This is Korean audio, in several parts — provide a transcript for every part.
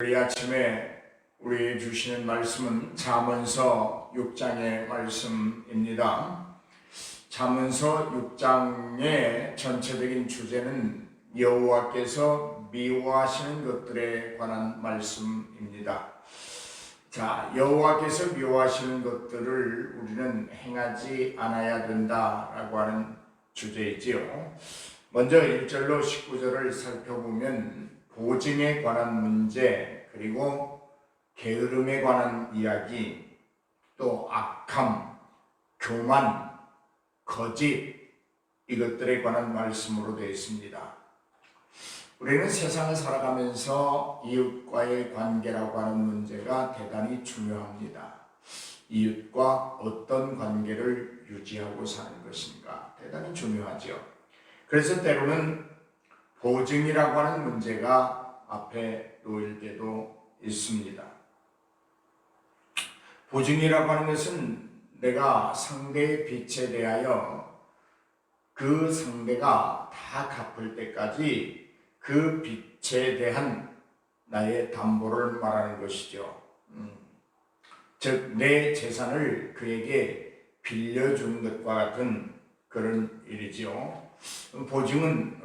이 아침에 우리 주시는 말씀은 잠언서 6장의 말씀입니다. 잠언서 6장의 전체적인 주제는 여호와께서 미워하시는 것들에 관한 말씀입니다. 자, 여호와께서 미워하시는 것들을 우리는 행하지 않아야 된다라고 하는 주제이지요. 먼저 1절로 19절을 살펴보면 보증에 관한 문제, 그리고 게으름에 관한 이야기, 또 악함, 교만, 거짓, 이것들에 관한 말씀으로 되어 있습니다. 우리는 세상을 살아가면서 이웃과의 관계라고 하는 문제가 대단히 중요합니다. 이웃과 어떤 관계를 유지하고 사는 것인가 대단히 중요하죠. 그래서 때로는 보증이라고 하는 문제가 앞에 놓일 때도 있습니다. 보증이라고 하는 것은 내가 상대의 빚에 대하여 그 상대가 다 갚을 때까지 그 빚에 대한 나의 담보를 말하는 것이죠. 즉, 내 재산을 그에게 빌려주는 것과 같은 그런 일이지요. 보증은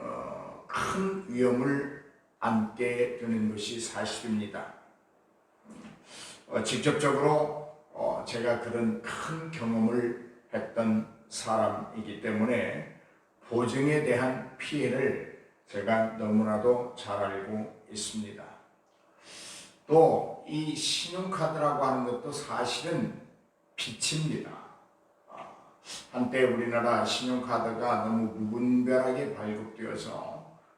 큰 위험을 안게 되는 것이 사실입니다. 직접적으로 제가 그런 큰 경험을 했던 사람이기 때문에 보증에 대한 피해를 제가 너무나도 잘 알고 있습니다. 또 이 신용카드라고 하는 것도 사실은 빚입니다. 한때 우리나라 신용카드가 너무 무분별하게 발급되어서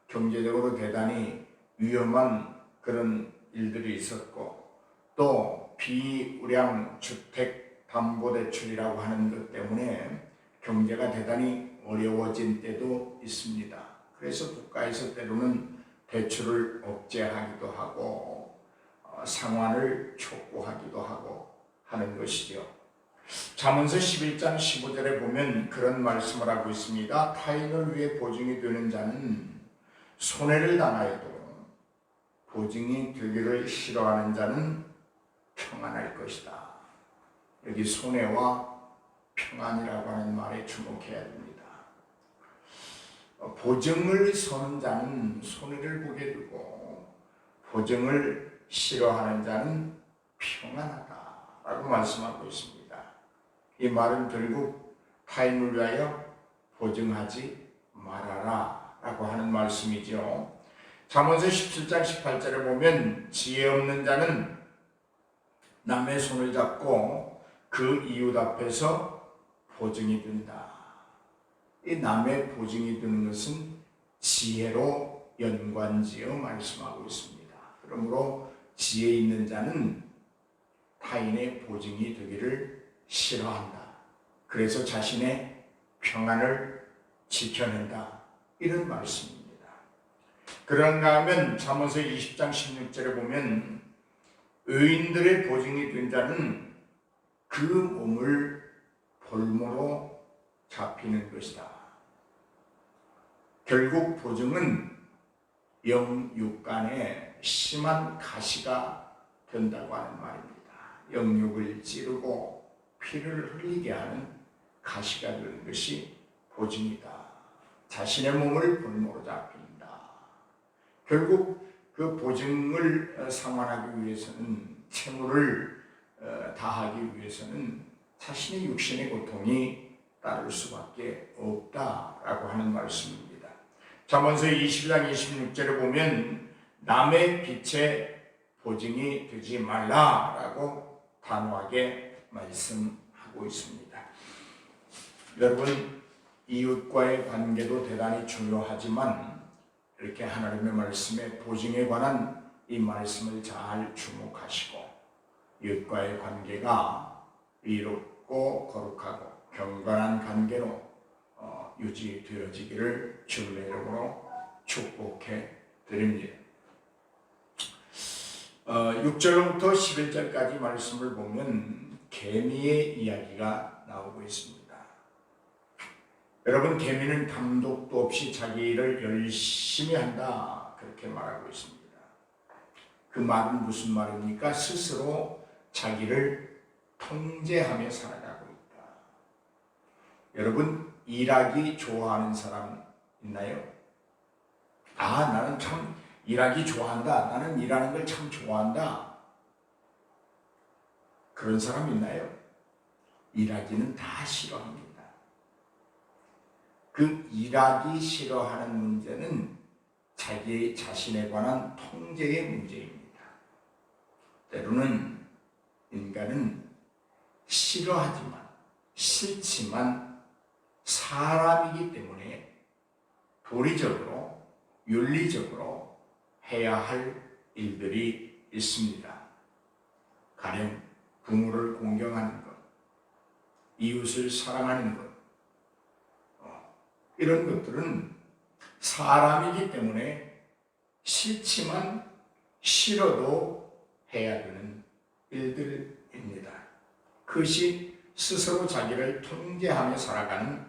경제적으로 대단히 위험한 그런 일들이 있었고, 또 비우량 주택담보대출이라고 하는 것 때문에 경제가 대단히 어려워진 때도 있습니다. 그래서 국가에서 때로는 대출을 억제하기도 하고 상환을 촉구하기도 하고 하는 것이죠. 잠언서 11장 15절에 보면 그런 말씀을 하고 있습니다. 타인을 위해 보증이 되는 자는 손해를 당하여도 보증이 되기를 싫어하는 자는 평안할 것이다. 여기 손해와 평안이라고 하는 말에 주목해야 됩니다. 보증을 서는 자는 손해를 보게 되고 보증을 싫어하는 자는 평안하다라고 말씀하고 있습니다. 이 말은 결국 타인을 위하여 보증하지 말아라 라고 하는 말씀이죠. 잠언서 17장 18절에 보면 지혜 없는 자는 남의 손을 잡고 그 이웃 앞에서 보증이 된다. 이 남의 보증이 되는 것은 지혜로 연관지어 말씀하고 있습니다. 그러므로 지혜 있는 자는 타인의 보증이 되기를 싫어한다. 그래서 자신의 평안을 지켜낸다. 이런 말씀입니다. 그런가 하면 잠언서 20장 16절에 보면 의인들의 보증이 된 자는 그 몸을 볼모로 잡히는 것이다. 결국 보증은 영육간에 심한 가시가 된다고 하는 말입니다. 영육을 찌르고 피를 흘리게 하는 가시가 되는 것이 보증이다. 자신의 몸을 볼모로 잡힌다. 결국 그 보증을 상환하기 위해서는, 채무를 다하기 위해서는 자신의 육신의 고통이 따를 수밖에 없다라고 하는 말씀입니다. 잠언서 20장 26절에 보면 남의 빚에 보증이 되지 말라라고 단호하게 말씀하고 있습니다. 여러분, 이웃과의 관계도 대단히 중요하지만 이렇게 하나님의 말씀에 보증에 관한 이 말씀을 잘 주목하시고 이웃과의 관계가 의롭고 거룩하고 경건한 관계로 유지되어지기를 주님의 이름으로 축복해 드립니다. 6절부터 11절까지 말씀을 보면 개미의 이야기가 나오고 있습니다. 여러분, 개미는 감독도 없이 자기 일을 열심히 한다, 그렇게 말하고 있습니다. 그 말은 무슨 말입니까? 스스로 자기를 통제하며 살아가고 있다. 여러분, 일하기 좋아하는 사람 있나요? 나는 참 일하기 좋아한다. 나는 일하는 걸 참 좋아한다. 그런 사람 있나요? 일하기는 다 싫어합니다. 그 일하기 싫어하는 문제는 자기 자신에 관한 통제의 문제입니다. 때로는 인간은 싫지만 사람이기 때문에 도리적으로, 윤리적으로 해야 할 일들이 있습니다. 가령 부모를 공경하는 것, 이웃을 사랑하는 것, 이런 것들은 사람이기 때문에 싫지만 싫어도 해야 되는 일들입니다. 그것이 스스로 자기를 통제하며 살아가는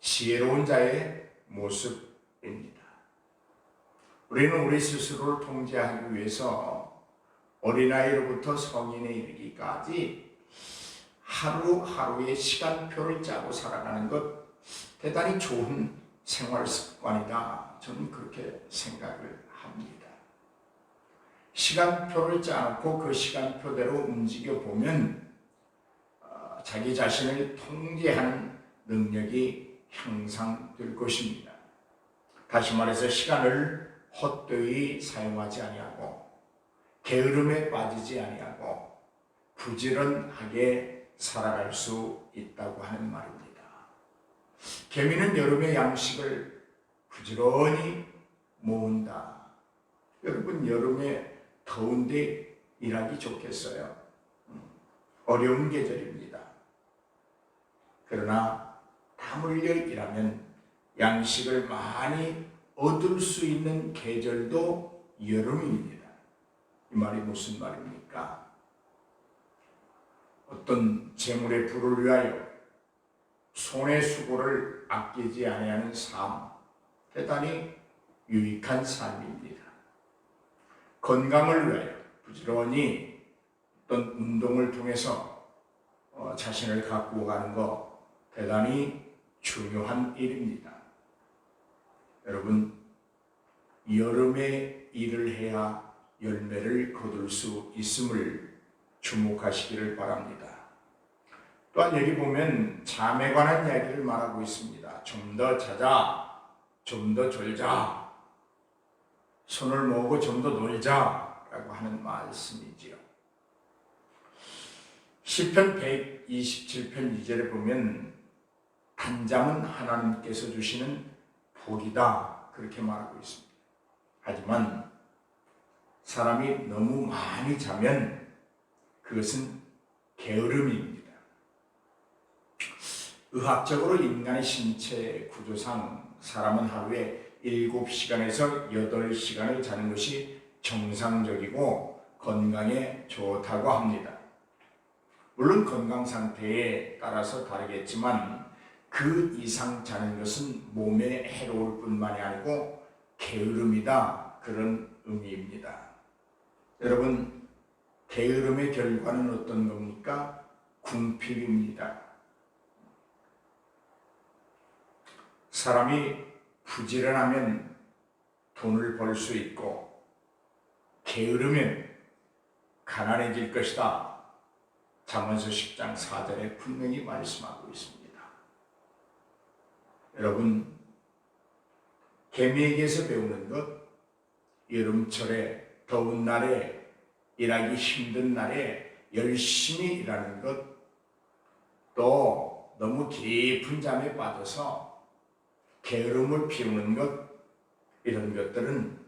지혜로운 자의 모습입니다. 우리는 우리 스스로를 통제하기 위해서 어린아이로부터 성인에 이르기까지 하루하루의 시간표를 짜고 살아가는 것 대단히 좋은 생활 습관이다. 저는 그렇게 생각을 합니다. 시간표를 짜놓고 그 시간표대로 움직여 보면 자기 자신을 통제하는 능력이 향상될 것입니다. 다시 말해서 시간을 헛되이 사용하지 아니하고 게으름에 빠지지 아니하고 부지런하게 살아갈 수 있다고 하는 말입니다. 개미는 여름의 양식을 부지런히 모은다. 여러분, 여름에 더운데 일하기 좋겠어요? 어려운 계절입니다. 그러나 땀 흘려 일하면 양식을 많이 얻을 수 있는 계절도 여름입니다. 이 말이 무슨 말입니까? 어떤 재물의 부를 위하여 손의 수고를 아끼지 아니하는 삶, 대단히 유익한 삶입니다. 건강을 위하여 부지런히 어떤 운동을 통해서 자신을 가꾸어 가는 것 대단히 중요한 일입니다. 여러분, 여름에 일을 해야 열매를 거둘 수 있음을 주목하시기를 바랍니다. 또한 여기 보면 잠에 관한 이야기를 말하고 있습니다. 좀 더 자자, 좀 더 졸자, 손을 모으고 좀 더 놀자 라고 하는 말씀이지요. 시편 127편 2절에 보면 단잠은 하나님께서 주시는 복이다 그렇게 말하고 있습니다. 하지만 사람이 너무 많이 자면 그것은 게으름입니다. 의학적으로 인간의 신체 구조상 사람은 하루에 7시간에서 8시간을 자는 것이 정상적이고 건강에 좋다고 합니다. 물론 건강 상태에 따라서 다르겠지만 그 이상 자는 것은 몸에 해로울 뿐만이 아니고 게으름이다 그런 의미입니다. 여러분, 게으름의 결과는 어떤 겁니까? 궁핍입니다. 사람이 부지런하면 돈을 벌 수 있고 게으르면 가난해질 것이다. 잠언서 10장 4절에 분명히 말씀하고 있습니다. 여러분, 개미에게서 배우는 것, 여름철에 더운 날에 일하기 힘든 날에 열심히 일하는 것, 또 너무 깊은 잠에 빠져서 게으름을 피우는 것, 이런 것들은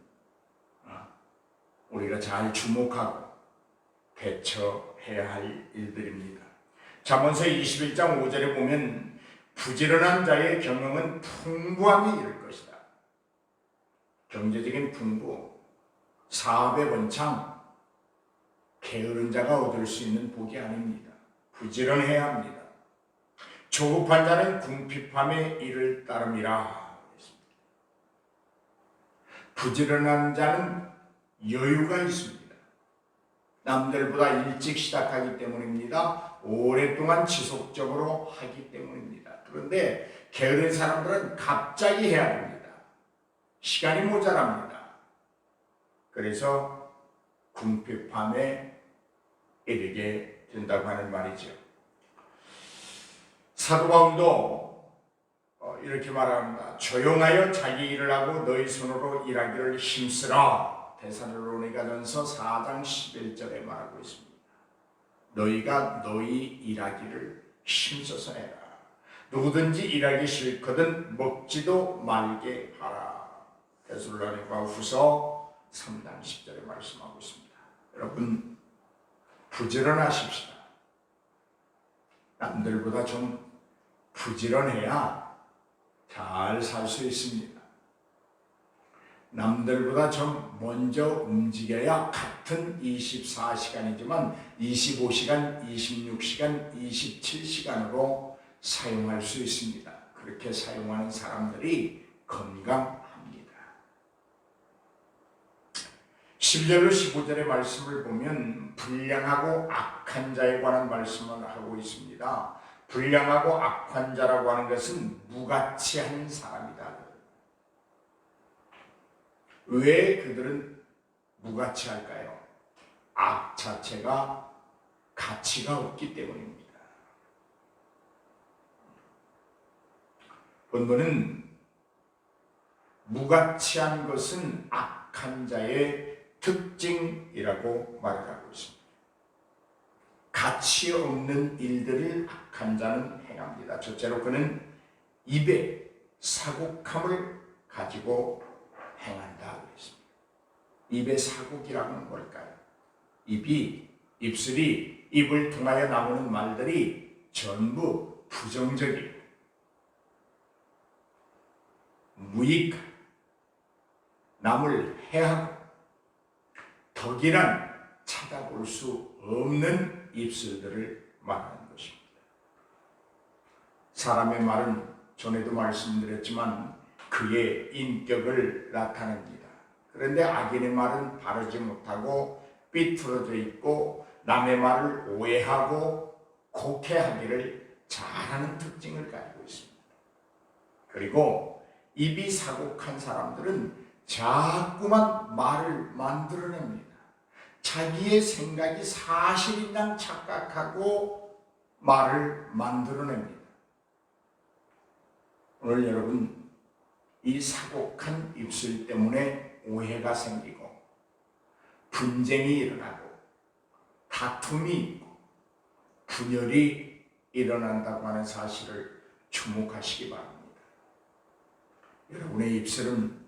우리가 잘 주목하고 대처해야 할 일들입니다. 잠언서 21장 5절에 보면 부지런한 자의 경영은 풍부함이 이를 것이다. 경제적인 풍부, 사업의 번창, 게으른 자가 얻을 수 있는 복이 아닙니다. 부지런해야 합니다. 조급한 자는 궁핍함의 이를 따름이라. 부지런한 자는 여유가 있습니다. 남들보다 일찍 시작하기 때문입니다. 오랫동안 지속적으로 하기 때문입니다. 그런데 게으른 사람들은 갑자기 해야 됩니다. 시간이 모자랍니다. 그래서 궁핍함에 이르게 된다고 하는 말이죠. 사도 바울도 이렇게 말합니다. 조용하여 자기 일을 하고 너희 손으로 일하기를 힘쓰라. 데살로니가전서 4장 11절에 말하고 있습니다. 너희가 너희 일하기를 힘써서 해라. 누구든지 일하기 싫거든 먹지도 말게 하라. 데살로니가 후서 3장 10절에 말씀하고 있습니다. 여러분, 부지런하십시다. 남들보다 좀 부지런해야 잘 살 수 있습니다. 남들보다 좀 먼저 움직여야 같은 24시간이지만 25시간, 26시간, 27시간으로 사용할 수 있습니다. 그렇게 사용하는 사람들이 건강합니다. 11절로 15절의 말씀을 보면 불량하고 악한 자에 관한 말씀을 하고 있습니다. 불량하고 악한 자라고 하는 것은 무가치한 사람이다. 왜 그들은 무가치할까요? 악 자체가 가치가 없기 때문입니다. 본문은 무가치한 것은 악한 자의 특징이라고 말하고 있습니다. 가치 없는 일들을 악한 자는 행합니다. 첫째로 그는 입에 사곡함을 가지고 행한다 그랬습니다. 입의 사곡이라는 뭘까요? 입술이 입을 통하여 나오는 말들이 전부 부정적이고 무익, 남을 해하고 덕이란 찾아볼 수 없는 입술들을 말하는 것입니다. 사람의 말은 전에도 말씀드렸지만 그의 인격을 나타냅니다. 그런데 악인의 말은 바르지 못하고 삐뚤어져 있고 남의 말을 오해하고 곡해하기를 잘하는 특징을 가지고 있습니다. 그리고 입이 사곡한 사람들은 자꾸만 말을 만들어냅니다. 자기의 생각이 사실인 양 착각하고 말을 만들어냅니다. 오늘 여러분, 이 사곡한 입술 때문에 오해가 생기고 분쟁이 일어나고 다툼이 있고 분열이 일어난다고 하는 사실을 주목하시기 바랍니다. 여러분의 입술은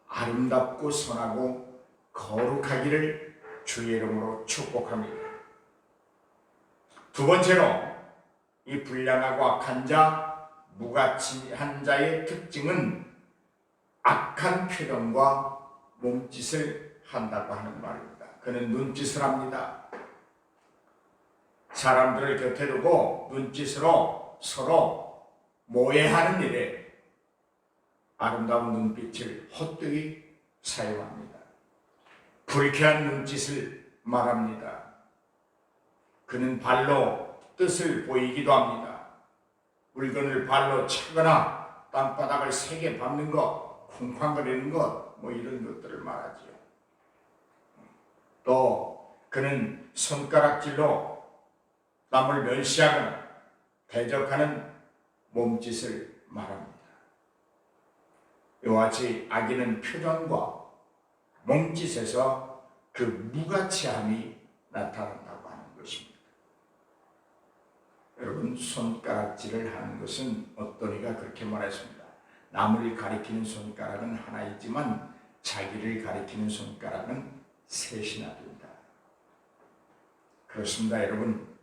아름답고 선하고 거룩하기를 주의 이름으로 축복합니다. 두 번째로 이 불량하고 악한 자, 무가치한 자의 특징은 악한 표정과 몸짓을 한다고 하는 말입니다. 그는 눈짓을 합니다. 사람들을 곁에 두고 눈짓으로 서로 모해하는 일에 아름다운 눈빛을 헛되이 사용합니다. 불쾌한 눈짓을 말합니다. 그는 발로 뜻을 보이기도 합니다. 물건을 발로 차거나 땅바닥을 세게 밟는 것, 쿵쾅거리는 것, 이런 것들을 말하죠. 또 그는 손가락질로 남을 멸시하거나 대적하는 몸짓을 말합니다. 이와 같이 악인은 표정과 몸짓에서 그 무가치함이 나타난다고 하는 것입니다. 여러분, 손가락질을 하는 것은 어떤 이가 그렇게 말했습니다. 남을 가리키는 손가락은 하나이지만 자기를 가리키는 손가락은 셋이나 된다. 그렇습니다. 여러분,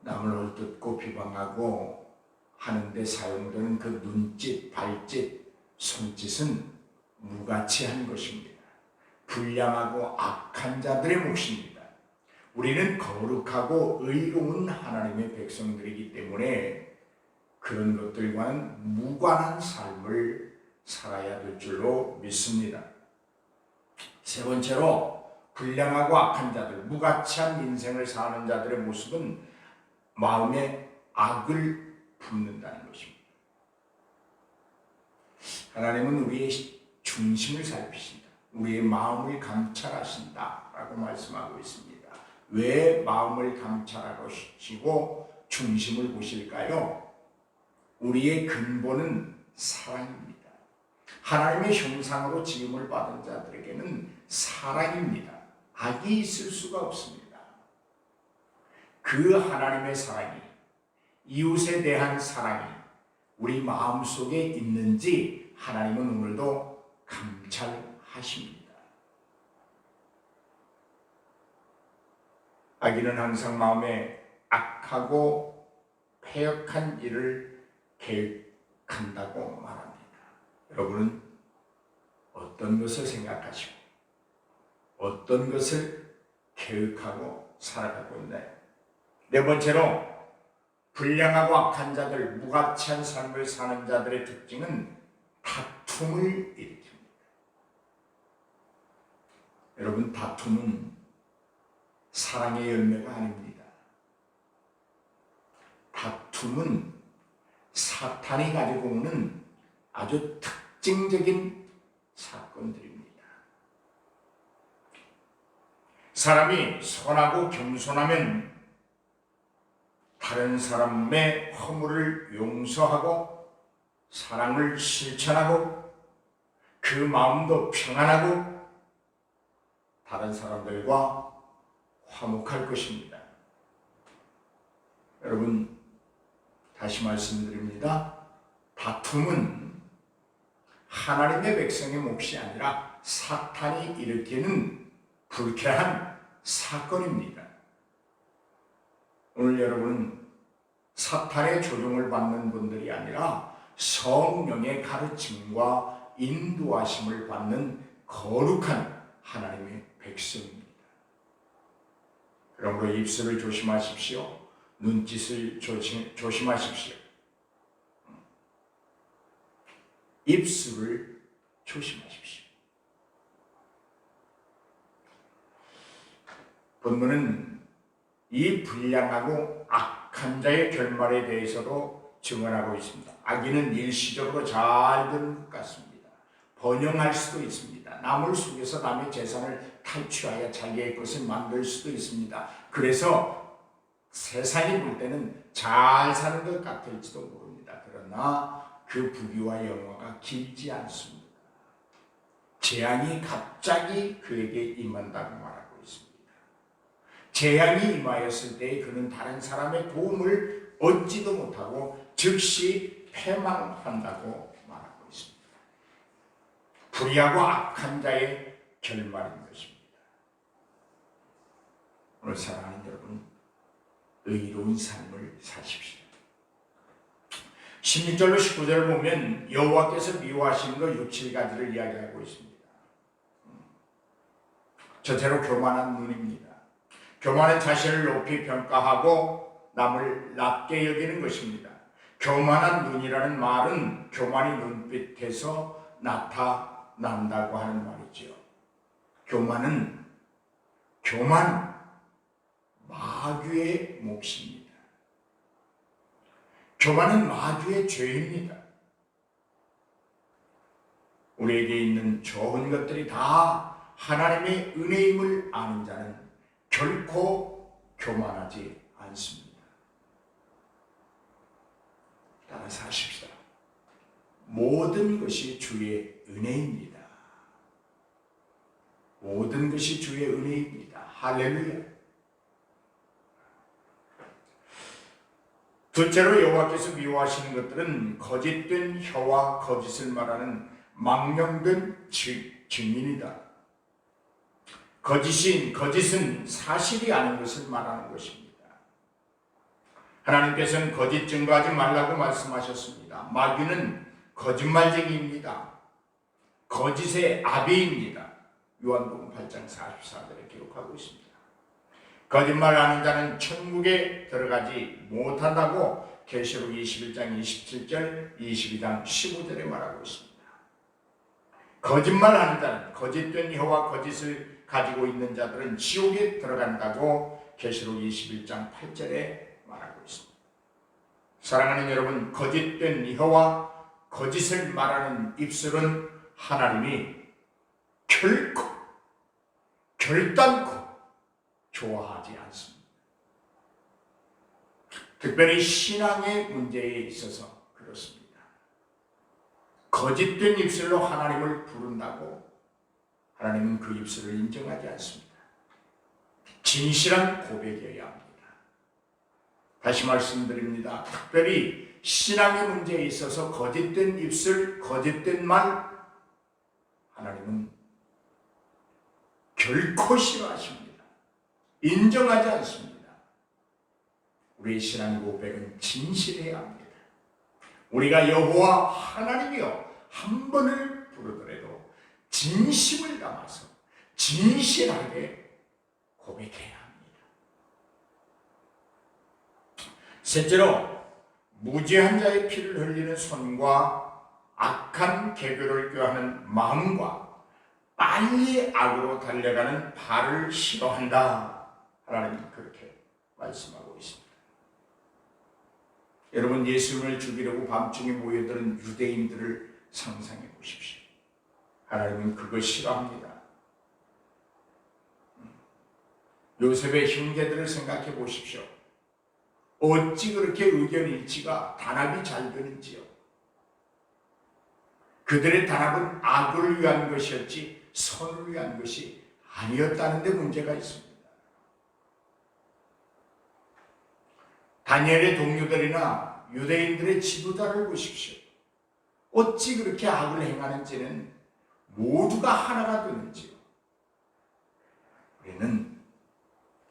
남을 헐뜯고 비방하고 하는데 사용되는 그 눈짓, 발짓, 손짓은 무가치한 것입니다. 불량하고 악한 자들의 몫입니다. 우리는 거룩하고 의로운 하나님의 백성들이기 때문에 그런 것들과는 무관한 삶을 살아야 될 줄로 믿습니다. 세 번째로 불량하고 악한 자들, 무가치한 인생을 사는 자들의 모습은 마음에 악을 품는다는 것입니다. 하나님은 우리의 중심을 살피신다. 우리의 마음을 감찰하신다 라고 말씀하고 있습니다. 왜 마음을 감찰하시고 중심을 보실까요? 우리의 근본은 사랑입니다. 하나님의 형상으로 지음을 받은 자들에게는 사랑입니다. 악이 있을 수가 없습니다. 그 하나님의 사랑이, 이웃에 대한 사랑이 우리 마음속에 있는지 하나님은 오늘도 감찰하십니다. 악인은 항상 마음에 악하고 패역한 일을 계획한다고 말합니다. 여러분은 어떤 것을 생각하시고 어떤 것을 계획하고 살아가고 있나요? 네 번째로, 불량하고 악한 자들, 무가치한 삶을 사는 자들의 특징은 다툼을 일으킵니다. 여러분, 다툼은 사랑의 열매가 아닙니다. 다툼은 사탄이 가지고 오는 아주 특징적인 사건들입니다. 사람이 선하고 겸손하면 다른 사람의 허물을 용서하고 사랑을 실천하고 그 마음도 평안하고 다른 사람들과 화목할 것입니다. 여러분, 다시 말씀드립니다. 다툼은 하나님의 백성의 몫이 아니라 사탄이 일으키는 불쾌한 사건입니다. 오늘 여러분은 사탄의 조종을 받는 분들이 아니라 성령의 가르침과 인도하심을 받는 거룩한 하나님의 백성입니다. 그러므로 입술을 조심하십시오. 눈짓을 조심하십시오. 입술을 조심하십시오. 본문은 이 불량하고 악한 자의 결말에 대해서도 증언하고 있습니다. 악인은 일시적으로 잘 되는 것 같습니다. 번영할 수도 있습니다. 남을 속여서 남의 재산을 탈취하여 자기의 것을 만들 수도 있습니다. 그래서 세상이 볼 때는 잘 사는 것 같을지도 모릅니다. 그러나 그 부귀와 영화가 길지 않습니다. 재앙이 갑자기 그에게 임한다고 말하고 있습니다. 재앙이 임하였을 때 그는 다른 사람의 도움을 얻지도 못하고 즉시 패망한다고 말하고 있습니다. 불의하고 악한 자의 결말인 것입니다. 오늘 사랑하는 여러분, 의로운 삶을 사십시오. 16절로 19절을 보면 여호와께서 미워하시는 것 6, 7가지를 이야기하고 있습니다. 첫째로 교만한 눈입니다. 교만은 자신을 높이 평가하고 남을 낮게 여기는 것입니다. 교만한 눈이라는 말은 교만이 눈빛에서 나타난다고 하는 말이죠. 교만, 마귀의 몫입니다. 교만은 마귀의 죄입니다. 우리에게 있는 좋은 것들이 다 하나님의 은혜임을 아는 자는 결코 교만하지 않습니다. 따라서 하십시오. 모든 것이 주의 은혜입니다. 모든 것이 주의 은혜입니다. 할렐루야. 둘째로 여호와께서 미워하시는 것들은 거짓된 혀와 거짓을 말하는 망령된 증인이다. 거짓은 사실이 아닌 것을 말하는 것입니다. 하나님께서는 거짓 증거하지 말라고 말씀하셨습니다. 마귀는 거짓말쟁이입니다. 거짓의 아비입니다. 요한복음 8장 44절에 기록하고 있습니다. 거짓말하는 자는 천국에 들어가지 못한다고 계시록 21장 27절, 22장 15절에 말하고 있습니다. 거짓말하는 자는, 거짓된 혀와 거짓을 가지고 있는 자들은 지옥에 들어간다고 계시록 21장 8절에 말하고 있습니다. 사랑하는 여러분, 거짓된 혀와 거짓을 말하는 입술은 하나님이 결단코 좋아하지 않습니다. 특별히 신앙의 문제에 있어서 그렇습니다. 거짓된 입술로 하나님을 부른다고 하나님은 그 입술을 인정하지 않습니다. 진실한 고백이어야 합니다. 다시 말씀드립니다. 특별히 신앙의 문제에 있어서 거짓된 입술, 거짓된 말, 하나님은 결코 싫어하십니다. 인정하지 않습니다. 우리의 신앙 고백은 진실해야 합니다. 우리가 여호와 하나님이여 한 번을 부르더라도 진심을 담아서 진실하게 고백해야 합니다. 셋째로, 무죄한 자의 피를 흘리는 손과 악한 계교를 꾀하는 마음과 빨리 악으로 달려가는 발을 싫어한다. 하나님은 그렇게 말씀하고 있습니다. 여러분, 예수님을 죽이려고 밤중에 모여드는 유대인들을 상상해 보십시오. 하나님은 그걸 싫어합니다. 요셉의 형제들을 생각해 보십시오. 어찌 그렇게 의견 일치가 단합이 잘 되는지요. 그들의 단합은 악을 위한 것이었지 선을 위한 것이 아니었다는 데 문제가 있습니다. 다니엘의 동료들이나 유대인들의 지도자를 보십시오. 어찌 그렇게 악을 행하는지는 모두가 하나가 되는지요. 우리는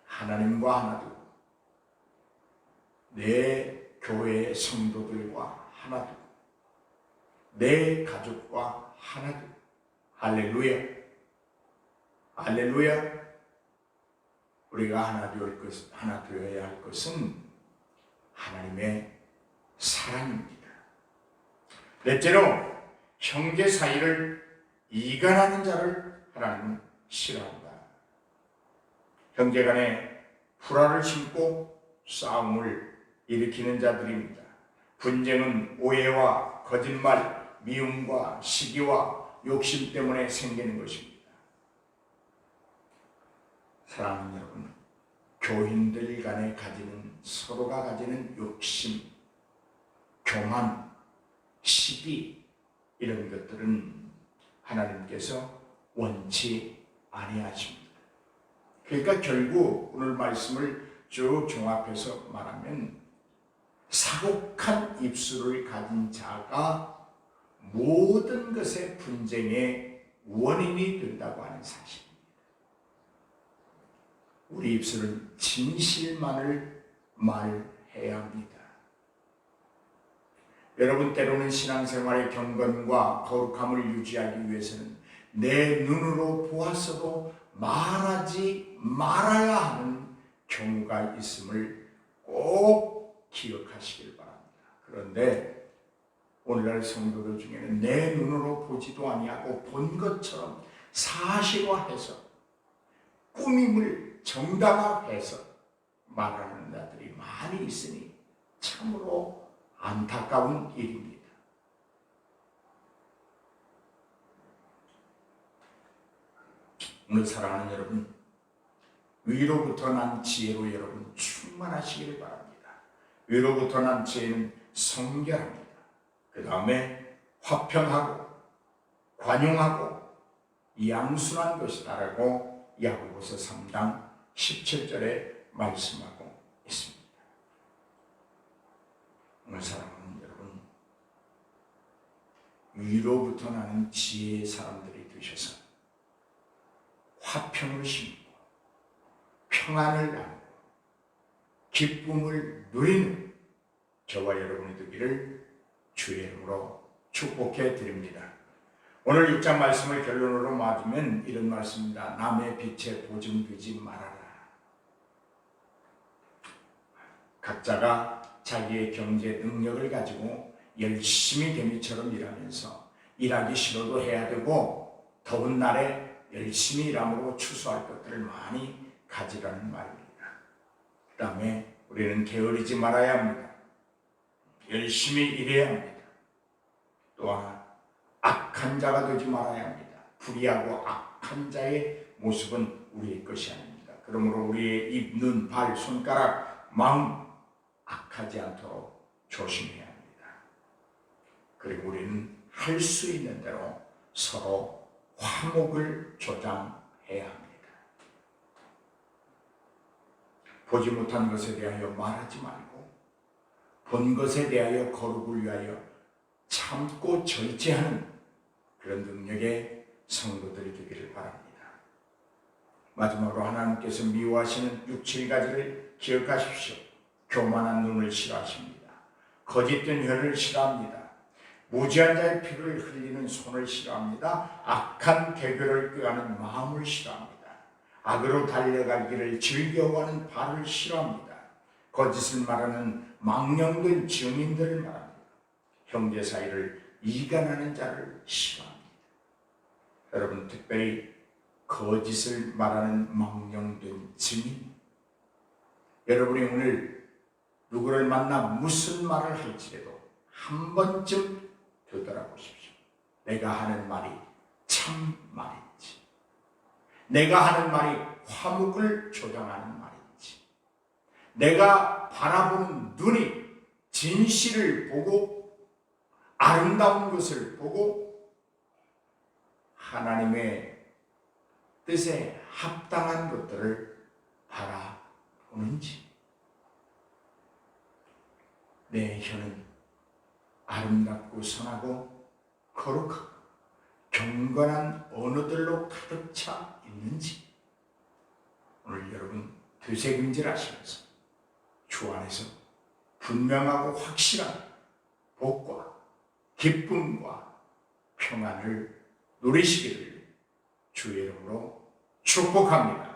하나님과 하나 되고 내 교회의 성도들과 하나 되고 내 가족과 하나 되고, 할렐루야, 할렐루야. 우리가 하나 되어야 할 것은 하나님의 사랑입니다. 넷째로, 형제 사이를 이간하는 자를 하나님은 싫어한다. 형제 간에 불화를 심고 싸움을 일으키는 자들입니다. 분쟁은 오해와 거짓말, 미움과 시기와 욕심 때문에 생기는 것입니다. 사랑하는 여러분, 교인들 간에 서로가 가지는 욕심, 교만, 시기, 이런 것들은 하나님께서 원치 아니하십니다. 그러니까 결국 오늘 말씀을 쭉 종합해서 말하면 사곡한 입술을 가진 자가 모든 것의 분쟁의 원인이 된다고 하는 사실입니다. 우리 입술은 진실만을 말해야 합니다. 여러분, 때로는 신앙생활의 경건과 거룩함을 유지하기 위해서는 내 눈으로 보았어도 말하지 말아야 하는 경우가 있음을 꼭 기억하시길 바랍니다. 그런데 오늘날 성도들 중에는 내 눈으로 보지도 아니하고 본 것처럼 사실화해서 꾸밈을 정당화해서 말하는 자들이 많이 있으니 참으로 안타까운 일입니다. 오늘 사랑하는 여러분, 위로부터 난 지혜로 여러분 충만하시길 바랍니다. 위로부터 난 지혜는 성결합니다. 그 다음에 화평하고 관용하고 양순한 것이다라고 야고보서 3장 17절에 말씀하고 있습니다. 오늘 사랑하는 여러분, 위로부터 나는 지혜의 사람들이 되셔서 화평을 심고 평안을 나누고 기쁨을 누리는 저와 여러분이 되기를 주의 이름으로 축복해 드립니다. 오늘 6장 말씀을 결론으로 맞으면 이런 말씀입니다. 남의 빛에 보증되지 말아라. 각자가 자기의 경제 능력을 가지고 열심히 개미처럼 일하면서 일하기 싫어도 해야 되고 더운 날에 열심히 일함으로 추수할 것들을 많이 가지라는 말입니다. 그 다음에 우리는 게으르지 말아야 합니다. 열심히 일해야 합니다. 또한 악한 자가 되지 말아야 합니다. 불의하고 악한 자의 모습은 우리의 것이 아닙니다. 그러므로 우리의 입, 눈, 발, 손가락, 마음 악하지 않도록 조심해야 합니다. 그리고 우리는 할 수 있는 대로 서로 화목을 조장해야 합니다. 보지 못한 것에 대하여 말하지 말고 본 것에 대하여 거룩을 위하여 참고 절제하는 그런 능력의 성도들이 되기를 바랍니다. 마지막으로 하나님께서 미워하시는 6, 7가지를 기억하십시오. 교만한 눈을 싫어하십니다. 거짓된 혀를 싫어합니다. 무지한 자의 피를 흘리는 손을 싫어합니다. 악한 개교를 꾀하는 마음을 싫어합니다. 악으로 달려가기를 즐겨워하는 발을 싫어합니다. 거짓을 말하는 망령된 증인들을 말합니다. 형제 사이를 이간하는 자를 싫어합니다. 여러분, 특별히 거짓을 말하는 망령된 증인, 여러분이 오늘 누구를 만나 무슨 말을 할지라도 한 번쯤 되돌아보십시오. 내가 하는 말이 참 말인지, 내가 하는 말이 화목을 조장하는 말인지, 내가 바라보는 눈이 진실을 보고 아름다운 것을 보고 하나님의 뜻에 합당한 것들을 바라보는지, 내 혀는 아름답고 선하고 거룩하고 경건한 언어들로 가득 차 있는지, 오늘 여러분 되새김질하시면서 주 안에서 분명하고 확실한 복과 기쁨과 평안을 누리시기를 주의 이름으로 축복합니다.